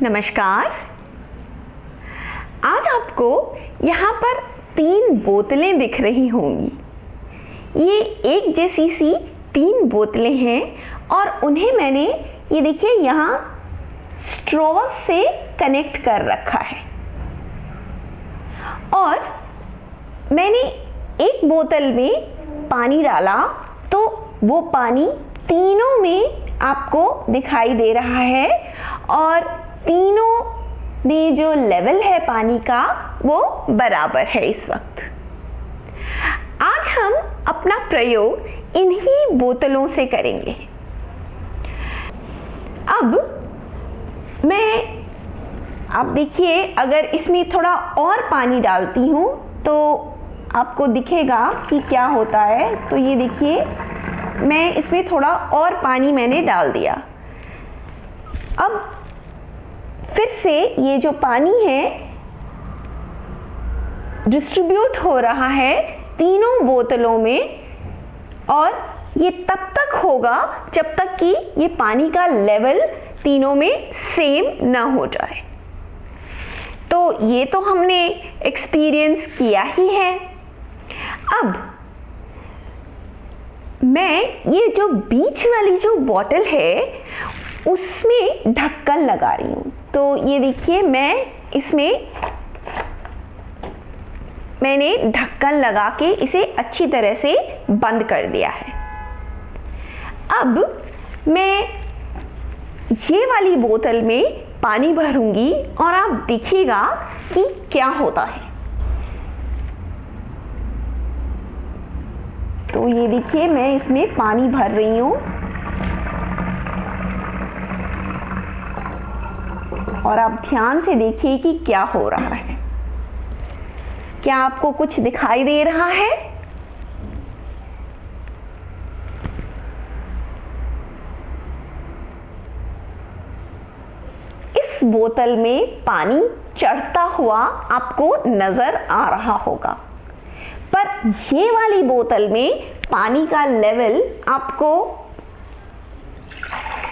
नमस्कार। आज आपको यहाँ पर 3 बोतलें दिख रही होंगी। ये एक जैसी सी 3 बोतलें हैं और उन्हें मैंने ये देखिए यहाँ स्ट्रॉ से कनेक्ट कर रखा है। और मैंने एक बोतल में पानी डाला तो वो पानी तीनों में आपको दिखाई दे रहा है और तीनों में जो लेवल है पानी का वो बराबर है इस वक्त। आज हम अपना प्रयोग इन्हीं बोतलों से करेंगे। अब आप देखिए, अगर इसमें थोड़ा और पानी डालती हूँ तो आपको दिखेगा कि क्या होता है। तो ये देखिए, मैं इसमें थोड़ा और पानी मैंने डाल दिया। अब फिर से ये जो पानी है डिस्ट्रीब्यूट हो रहा है तीनों बोतलों में, और ये तब तक होगा जब तक कि ये पानी का लेवल तीनों में सेम ना हो जाए। तो ये तो हमने एक्सपीरियंस किया ही है। अब मैं ये जो बीच वाली जो बोतल है उसमें ढक्कन लगा रही हूँ। तो ये देखिए, मैंने ढक्कन लगा के इसे अच्छी तरह से बंद कर दिया है। अब मैं ये वाली बोतल में पानी भरूंगी और आप देखिएगा कि क्या होता है। तो ये देखिए, मैं इसमें पानी भर रही हूँ और आप ध्यान से देखिए कि क्या हो रहा है। क्या आपको कुछ दिखाई दे रहा है? इस बोतल में पानी चढ़ता हुआ आपको नजर आ रहा होगा, पर ये वाली बोतल में पानी का लेवल आपको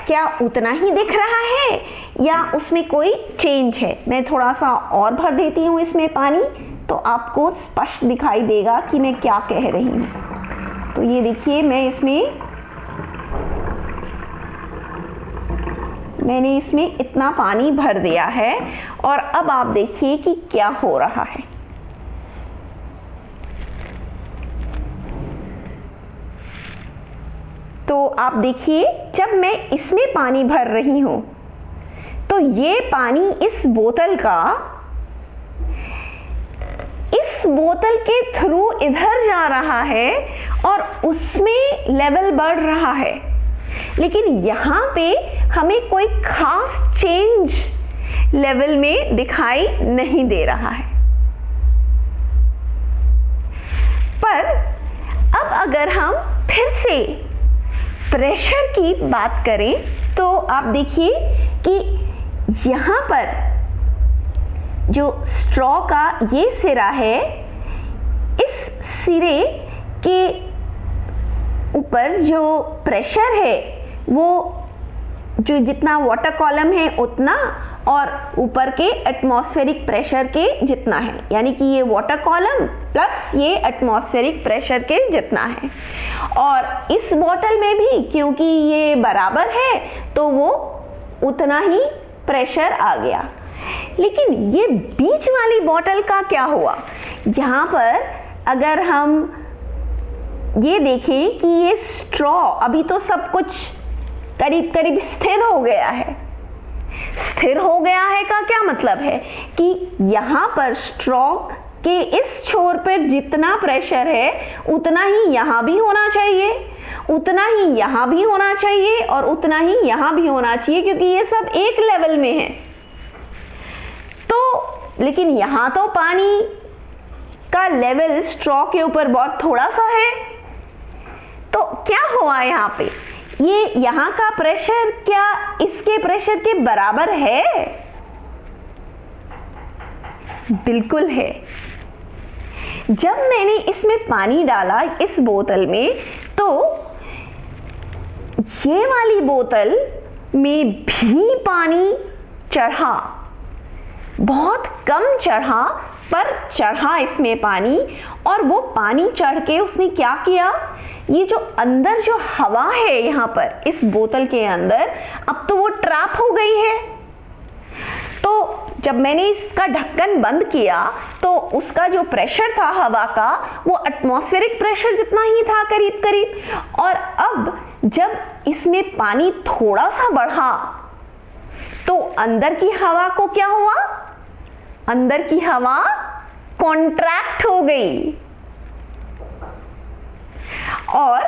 क्या उतना ही दिख रहा है या उसमें कोई चेंज है? मैं थोड़ा सा और भर देती हूँ इसमें पानी तो आपको स्पष्ट दिखाई देगा कि मैं क्या कह रही हूँ। तो ये देखिए, मैंने इसमें इतना पानी भर दिया है और अब आप देखिए कि क्या हो रहा है। तो आप देखिए, जब मैं इसमें पानी भर रही हूं तो ये पानी इस बोतल के थ्रू इधर जा रहा है और उसमें लेवल बढ़ रहा है, लेकिन यहां पे हमें कोई खास चेंज लेवल में दिखाई नहीं दे रहा है। पर अब अगर हम फिर से प्रेशर की बात करें तो आप देखिए कि यहाँ पर जो स्ट्रॉ का ये सिरा है, इस सिरे के ऊपर जो प्रेशर है वो जो जितना वाटर कॉलम है उतना, और ऊपर के एटमॉस्फेरिक प्रेशर के जितना है, यानी कि ये वाटर कॉलम प्लस ये एटमॉस्फेरिक प्रेशर के जितना है। और इस बोतल में भी क्योंकि ये बराबर है तो वो उतना ही प्रेशर आ गया। लेकिन ये बीच वाली बोतल का क्या हुआ? यहाँ पर अगर हम ये देखें कि ये स्ट्रॉ अभी तो सब कुछ करीब करीब स्थिर हो गया है। स्थिर हो गया है का क्या मतलब है कि यहाँ पर स्ट्रॉ के इस छोर पर जितना प्रेशर है उतना ही यहाँ भी होना चाहिए, उतना ही यहाँ भी होना चाहिए और उतना ही यहाँ भी होना चाहिए, क्योंकि ये सब एक लेवल में है। तो लेकिन यहाँ तो पानी का लेवल स्ट्रॉ के ऊपर बहुत थोड़ा सा है। तो क्या हुआ यहाँ पे? ये यहाँ का प्रेशर क्या इसके प्रेशर के बराबर है? बिल्कुल है। जब मैंने इसमें पानी डाला इस बोतल में, तो ये वाली बोतल में भी पानी चढ़ा, बहुत कम चढ़ा, पर चढ़ा इसमें पानी। और वो पानी चढ़ के उसने क्या किया, ये जो अंदर जो हवा है यहाँ पर इस बोतल के अंदर, अब तो वो ट्रैप हो गई है। तो जब मैंने इसका ढक्कन बंद किया तो उसका जो प्रेशर था हवा का, वो एटमॉस्फेरिक प्रेशर जितना ही था करीब करीब। और अब जब इसमें पानी थोड़ा सा बढ़ा तो अंदर की हवा को क्या हुआ, अंदर की हवा कॉन्ट्रैक्ट हो गई और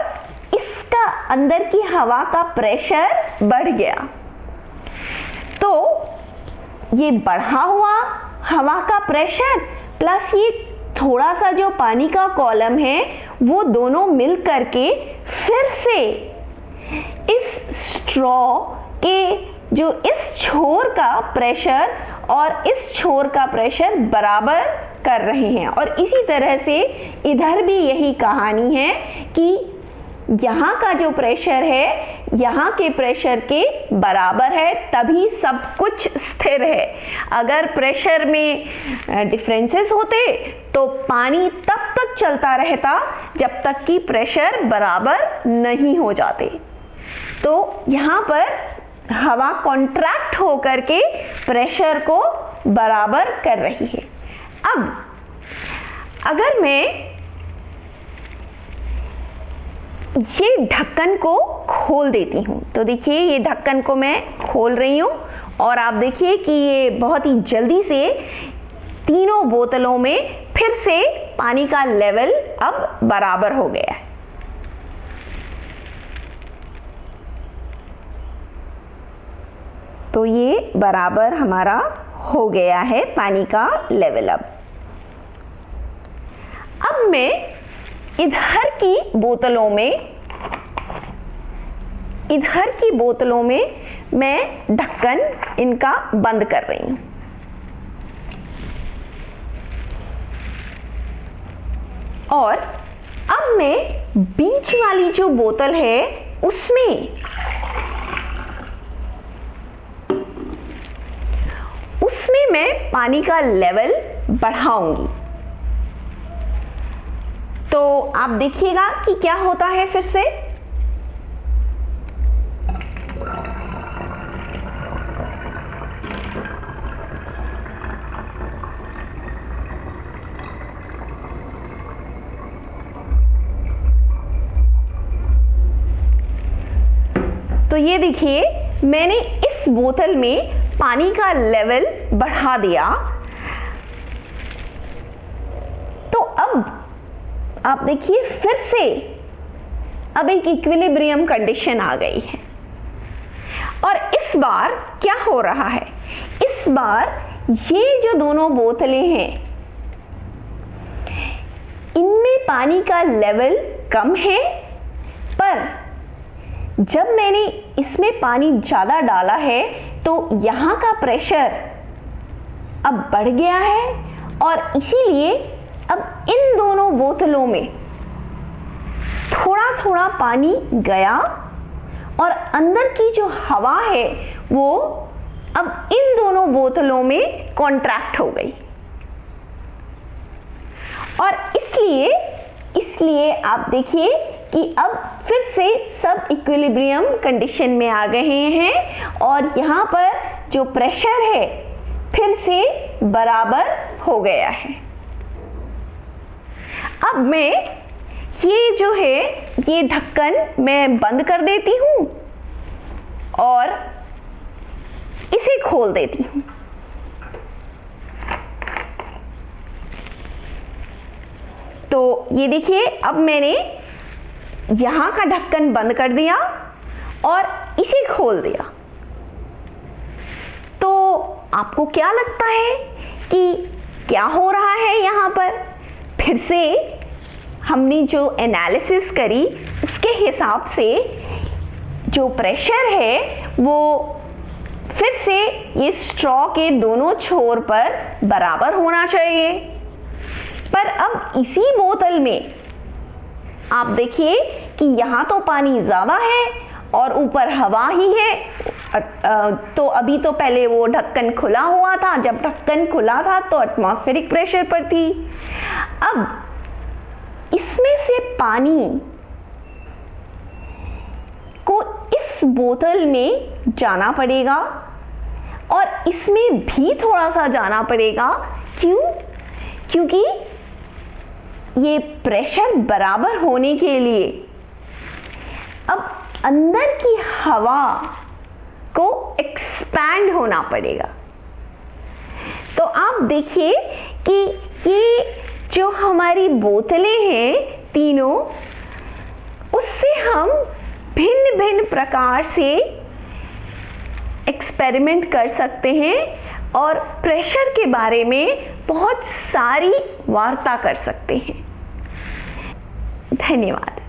इसका अंदर की हवा का प्रेशर बढ़ गया। तो ये बढ़ा हुआ हवा का प्रेशर प्लस ये थोड़ा सा जो पानी का कॉलम है, वो दोनों मिल करके फिर से इस स्ट्रॉ के जो इस छोर का प्रेशर और इस छोर का प्रेशर बराबर कर रहे हैं। और इसी तरह से इधर भी यही कहानी है कि यहाँ का जो प्रेशर है यहाँ के प्रेशर के बराबर है, तभी सब कुछ स्थिर है। अगर प्रेशर में डिफरेंसेस होते तो पानी तब तक चलता रहता जब तक कि प्रेशर बराबर नहीं हो जाते। तो यहाँ पर हवा कॉन्ट्रैक्ट होकर के प्रेशर को बराबर कर रही है। अब अगर मैं ये ढक्कन को खोल देती हूँ, तो देखिए ये ढक्कन को मैं खोल रही हूँ और आप देखिए कि ये बहुत ही जल्दी से तीनों बोतलों में फिर से पानी का लेवल अब बराबर हो गया है। तो ये बराबर हमारा हो गया है पानी का लेवल। अब मैं इधर की बोतलों में मैं ढक्कन इनका बंद कर रही हूं। और अब मैं बीच वाली जो बोतल है उसमें मैं पानी का लेवल बढ़ाऊंगी। तो आप देखिएगा कि क्या होता है फिर से। तो ये देखिए मैंने इस बोतल में पानी का लेवल बढ़ा दिया। तो अब आप देखिए फिर से अब एक इक्विलिब्रियम कंडीशन आ गई है। और इस बार क्या हो रहा है, इस बार ये जो दोनों बोतलें हैं इनमें पानी का लेवल कम है, पर जब मैंने इसमें पानी ज्यादा डाला है तो यहां का प्रेशर अब बढ़ गया है और इसीलिए अब इन दोनों बोतलों में थोड़ा थोड़ा पानी गया और अंदर की जो हवा है वो अब इन दोनों बोतलों में कॉन्ट्रैक्ट हो गई। और इसलिए आप देखिए कि अब फिर से सब इक्विलिब्रियम कंडीशन में आ गए हैं और यहाँ पर जो प्रेशर है फिर से बराबर हो गया है। अब मैं ये जो है ये ढक्कन मैं बंद कर देती हूँ और इसे खोल देती हूँ। तो ये देखिए अब मैंने यहां का ढक्कन बंद कर दिया और इसे खोल दिया। तो आपको क्या लगता है कि क्या हो रहा है यहां पर? फिर से हमने जो एनालिसिस करी उसके हिसाब से जो प्रेशर है वो फिर से ये स्ट्रॉ के दोनों छोर पर बराबर होना चाहिए। पर अब इसी बोतल में आप देखिए कि यहाँ तो पानी ज़्यादा है और ऊपर हवा ही है, तो अभी तो पहले वो ढक्कन खुला हुआ था, जब ढक्कन खुला था तो एटमॉस्फेरिक प्रेशर पर थी। अब इसमें से पानी को इस बोतल में जाना पड़ेगा और इसमें भी थोड़ा सा जाना पड़ेगा। क्यों? क्योंकि ये प्रेशर बराबर होने के लिए अब अंदर की हवा को एक्सपैंड होना पड़ेगा। तो आप देखिए कि ये जो हमारी बोतलें हैं तीनों, उससे हम भिन्न भिन्न प्रकार से एक्सपेरिमेंट कर सकते हैं और प्रेशर के बारे में बहुत सारी वार्ता कर सकते हैं। धन्यवाद।